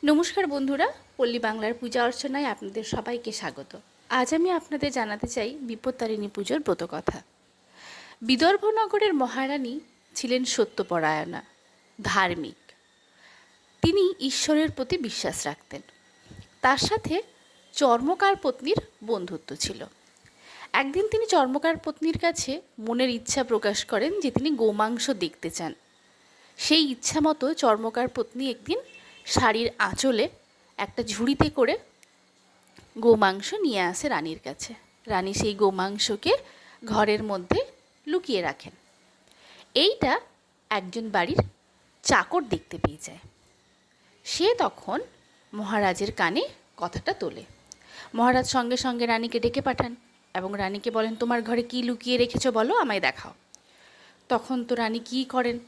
নমস্কার বন্ধুরা, পল্লী বাংলার পূজা অর্চনায় আপনাদের সবাইকে স্বাগত। আজ আমি আপনাদের জানাতে চাই বিপত্তারিণী পুজোর ব্রতকথা। বিদর্ভনগরের মহারানী ছিলেন সত্যপরায়ণা, ধার্মিক। তিনি ঈশ্বরের প্রতি বিশ্বাস রাখতেন। তার সাথে চর্মকার পত্নীর বন্ধুত্ব ছিল। একদিন তিনি চর্মকার পত্নীর কাছে মনের ইচ্ছা প্রকাশ করেন যে তিনি গোমাংস দেখতে চান। সেই ইচ্ছা মতো চর্মকার পত্নী একদিন শাড়ির আঁচলে একটা ঝুড়িতে করে গোমাংস নিয়ে আসে রানীর কাছে। রানী সেই গোমাংসকে ঘরের মধ্যে লুকিয়ে রাখেন। এইটা একজন বাড়ির চাকর দেখতে পেয়ে যায়। সে তখন মহারাজের কানে কথাটা তোলে। মহারাজ সঙ্গে সঙ্গে রানীকে ডেকে পাঠান এবং রানীকে বলেন, তোমার ঘরে কি লুকিয়ে রেখেছো বলো, আমায় দেখাও। তখন তো রানী কী করেন?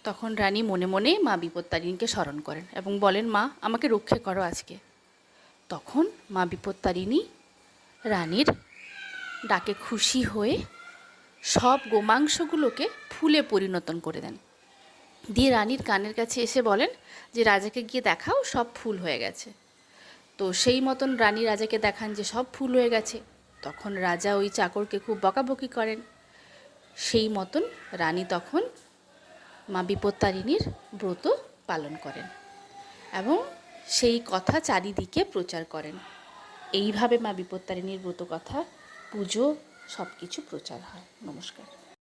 তখন রানী মনে মনে মা বিপত্তারিণীকে স্মরণ করেন এবং বলেন, মা, আমাকে রক্ষে করো আজকে। তখন মা বিপত্তারিণী রানীর ডাকে খুশি হয়ে সব গোমাংসগুলোকে ফুলে পরিণত করে দেন। দিয়ে রানীর কানের কাছে এসে বলেন যে রাজাকে গিয়ে দেখাও, সব ফুল হয়ে গেছে। তো সেই মতন রানী রাজাকে দেখান যে সব ফুল হয়ে গেছে। তখন রাজা ওই চাকরকে খুব বকাবকি করেন। সেই মতন রানী তখন মা বিপত্তারিণীর ব্রত পালন করেন এবং সেই কথা চারিদিকে প্রচার করেন। এইভাবে মা বিপত্তারিণীর ব্রত কথা, পুজো সব কিছু প্রচার হয়। নমস্কার।